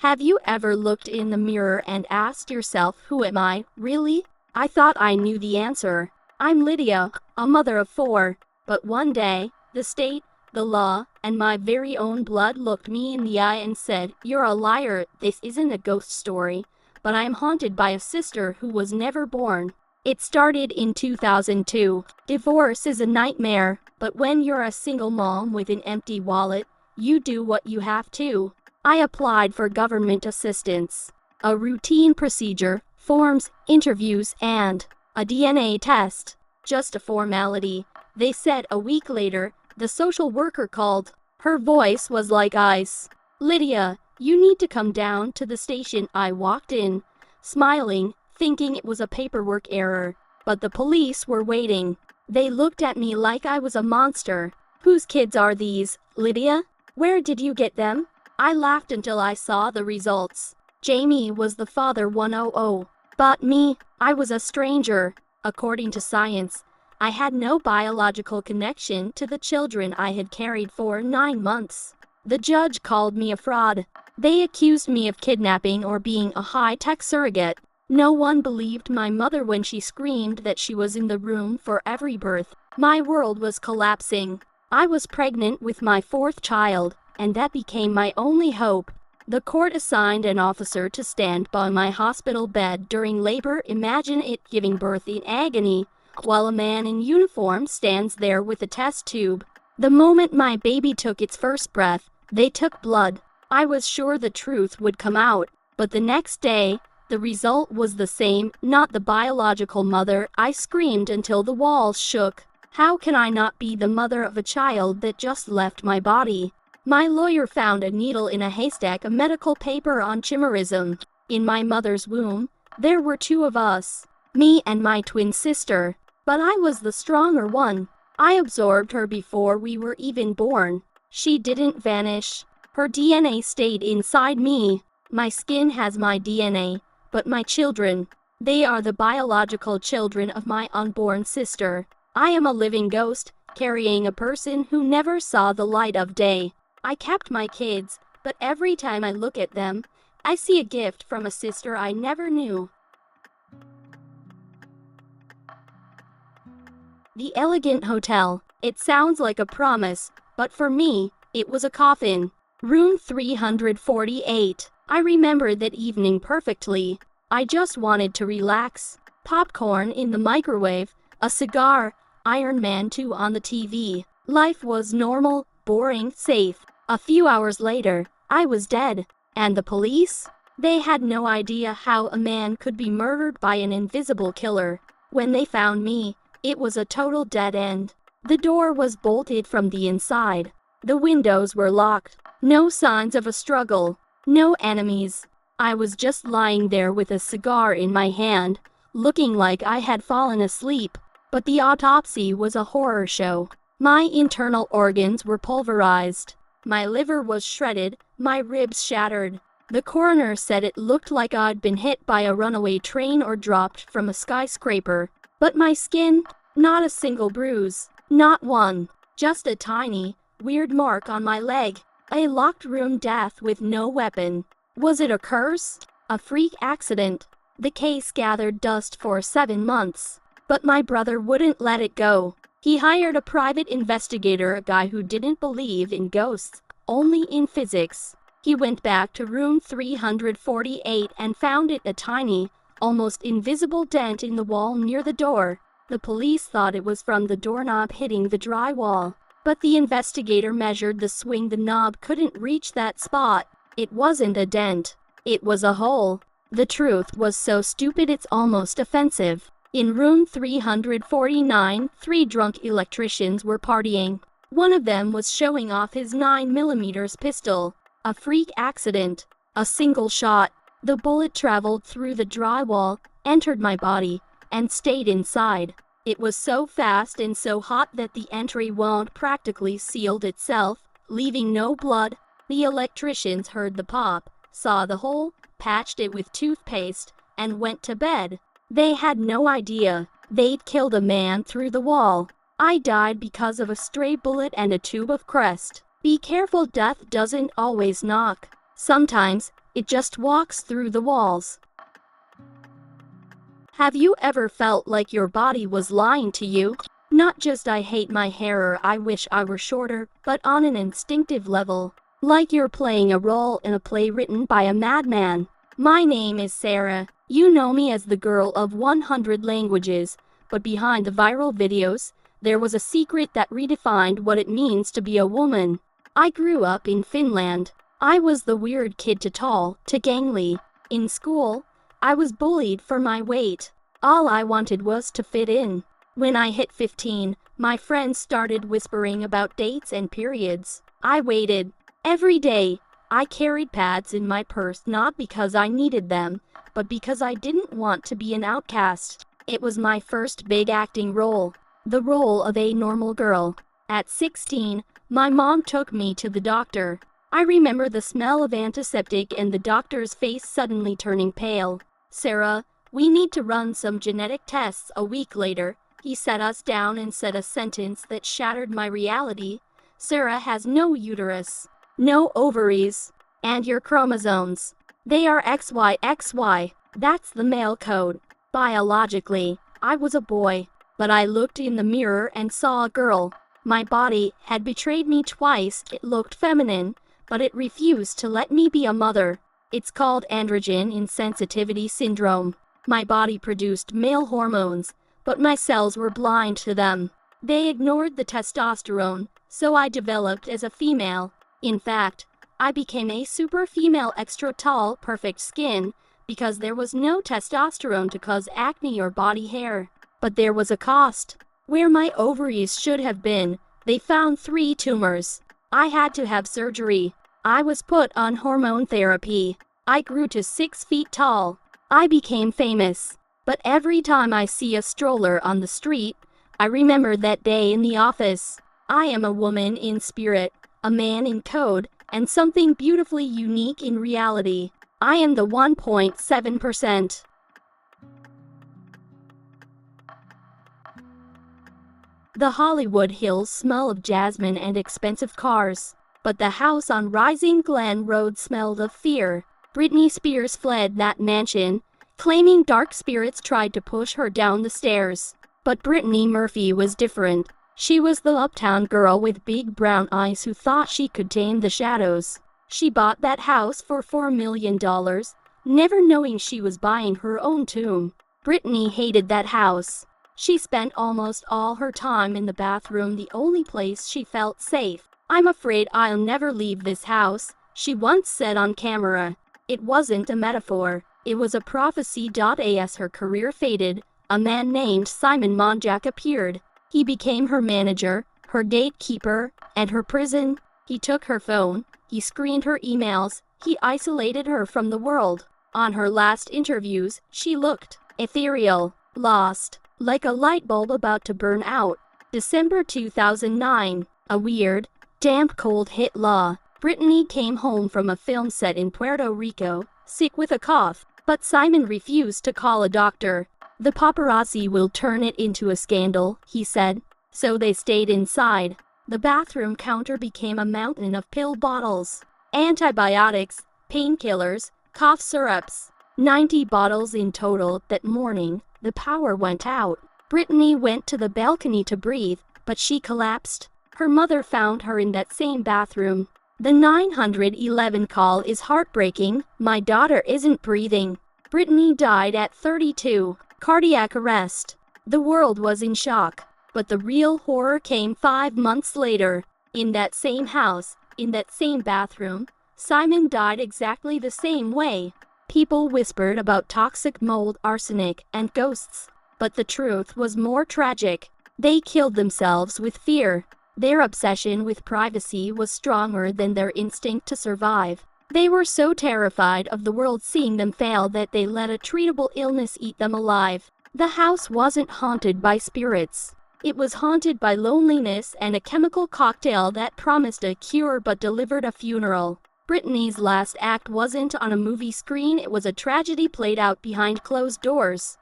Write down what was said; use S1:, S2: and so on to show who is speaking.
S1: Have you ever looked in the mirror and asked yourself, who am I, really? I thought I knew the answer. I'm Lydia, a mother of 4. But one day, the state, the law, and my very own blood looked me in the eye and said, "You're a liar, this isn't a ghost story." But I'm haunted by a sister who was never born. It started in 2002. Divorce is a nightmare, but when you're a single mom with an empty wallet, you do what you have to. I applied for government assistance. A routine procedure, forms, interviews, and a DNA test. Just a formality. They said a week later, the social worker called. Her voice was like ice. "Lydia, you need to come down to the station." I walked in, smiling, thinking it was a paperwork error. But the police were waiting. They looked at me like I was a monster. "Whose kids are these, Lydia? Where did you get them?" I laughed until I saw the results. Jamie was the father 100. But me, I was a stranger. According to science, I had no biological connection to the children I had carried for 9 months. The judge called me a fraud. They accused me of kidnapping or being a high-tech surrogate. No one believed my mother when she screamed that she was in the room for every birth. My world was collapsing. I was pregnant with my 4th child, and that became my only hope. The court assigned an officer to stand by my hospital bed during labor. Imagine it, giving birth in agony, while a man in uniform stands there with a test tube. The moment my baby took its first breath, they took blood. I was sure the truth would come out, but the next day, the result was the same, not the biological mother. I screamed until the walls shook. How can I not be the mother of a child that just left my body? My lawyer found a needle in a haystack, a medical paper on chimerism. In my mother's womb, there were 2 of us, me and my twin sister. But I was the stronger one. I absorbed her before we were even born. She didn't vanish. Her DNA stayed inside me. My skin has my DNA, but my children, they are the biological children of my unborn sister. I am a living ghost, carrying a person who never saw the light of day. I kept my kids, but every time I look at them, I see a gift from a sister I never knew. The Elegant Hotel. It sounds like a promise, but for me, it was a coffin. Room 348. I remember that evening perfectly. I just wanted to relax. Popcorn in the microwave, a cigar, Iron Man 2 on the TV. Life was normal, boring, safe. A few hours later, I was dead. And the police? They had no idea how a man could be murdered by an invisible killer. When they found me, it was a total dead end. The door was bolted from the inside. The windows were locked. No signs of a struggle. No enemies. I was just lying there with a cigar in my hand, looking like I had fallen asleep. But the autopsy was a horror show. My internal organs were pulverized. My liver was shredded, my ribs shattered. The coroner said it looked like I'd been hit by a runaway train or dropped from a skyscraper. But my skin, not a single bruise. Not one. Just a tiny, weird mark on my leg. A locked room death with no weapon. Was it a curse? A freak accident? The case gathered dust for 7 months. But my brother wouldn't let it go. He hired a private investigator, a guy who didn't believe in ghosts, only in physics. He went back to room 348 and found it a tiny, almost invisible dent in the wall near the door. The police thought it was from the doorknob hitting the drywall. But the investigator measured the swing. The knob couldn't reach that spot. It wasn't a dent. It was a hole. The truth was so stupid it's almost offensive. In room 349, 3 drunk electricians were partying. One of them was showing off his 9mm pistol. A freak accident. A single shot. The bullet traveled through the drywall, entered my body, and stayed inside. It was so fast and so hot that the entry wound practically sealed itself, leaving no blood. The electricians heard the pop, saw the hole, patched it with toothpaste, and went to bed. They had no idea they'd killed a man through the wall. I died because of a stray bullet and a tube of Crest. Be careful, death doesn't always knock. Sometimes, It just walks through the walls. Have you ever felt like your body was lying to you? Not just I hate my hair or I wish I were shorter, but on an instinctive level. Like you're playing a role in a play written by a madman. My name is Sarah. You know me as the girl of 100 languages, but behind the viral videos, there was a secret that redefined what it means to be a woman. I grew up in Finland. I was the weird kid to tall, to gangly. In school, I was bullied for my weight. All I wanted was to fit in. When I hit 15, my friends started whispering about dates and periods. I waited. Every day, I carried pads in my purse not because I needed them, but because I didn't want to be an outcast. It was my first big acting role, the role of a normal girl. At 16, my mom took me to the doctor. I remember the smell of antiseptic and the doctor's face suddenly turning pale. Sarah, we need to run some genetic tests. A week later, he sat us down and said a sentence that shattered my reality. Sarah has no uterus, no ovaries, and your chromosomes. They are XYXY. That's the male code. Biologically, I was a boy, but I looked in the mirror and saw a girl. My body had betrayed me twice. It looked feminine, but it refused to let me be a mother. It's called androgen insensitivity syndrome. My body produced male hormones, but my cells were blind to them. They ignored the testosterone, so I developed as a female. In fact, I became a super female, extra tall, perfect skin, because there was no testosterone to cause acne or body hair. But there was a cost. Where my ovaries should have been, they found 3 tumors. I had to have surgery. I was put on hormone therapy. I grew to 6 feet tall. I became famous. But every time I see a stroller on the street, I remember that day in the office. I am a woman in spirit, a man in code, and something beautifully unique in reality. I am the 1.7%. The Hollywood Hills smell of jasmine and expensive cars, but the house on Rising Glen Road smelled of fear. Britney Spears fled that mansion, claiming dark spirits tried to push her down the stairs. But Brittany Murphy was different. She was the uptown girl with big brown eyes who thought she could tame the shadows. She bought that house for $4 million, never knowing she was buying her own tomb. Brittany hated that house. She spent almost all her time in the bathroom, the only place she felt safe. I'm afraid I'll never leave this house, she once said on camera. It wasn't a metaphor, it was a prophecy. As her career faded, a man named Simon Monjack appeared. He became her manager, her gatekeeper, and her prison. He took her phone, he screened her emails, he isolated her from the world. On her last interviews, she looked ethereal, lost, like a light bulb about to burn out. December 2009, a weird, damp cold hit La. Brittany came home from a film set in Puerto Rico, sick with a cough, but Simon refused to call a doctor. The paparazzi will turn it into a scandal, he said. So they stayed inside. The bathroom counter became a mountain of pill bottles, antibiotics, painkillers, cough syrups. 90 bottles in total. That morning, the power went out. Brittany went to the balcony to breathe, but she collapsed. Her mother found her in that same bathroom. The 911 call is heartbreaking. My daughter isn't breathing. Brittany died at 32. Cardiac arrest. The world was in shock. But the real horror came 5 months later. In that same house, in that same bathroom, Simon died exactly the same way. People whispered about toxic mold, arsenic, and ghosts. But the truth was more tragic. They killed themselves with fear. Their obsession with privacy was stronger than their instinct to survive. They were so terrified of the world seeing them fail that they let a treatable illness eat them alive. The house wasn't haunted by spirits. It was haunted by loneliness and a chemical cocktail that promised a cure but delivered a funeral. Brittany's last act wasn't on a movie screen, it was a tragedy played out behind closed doors.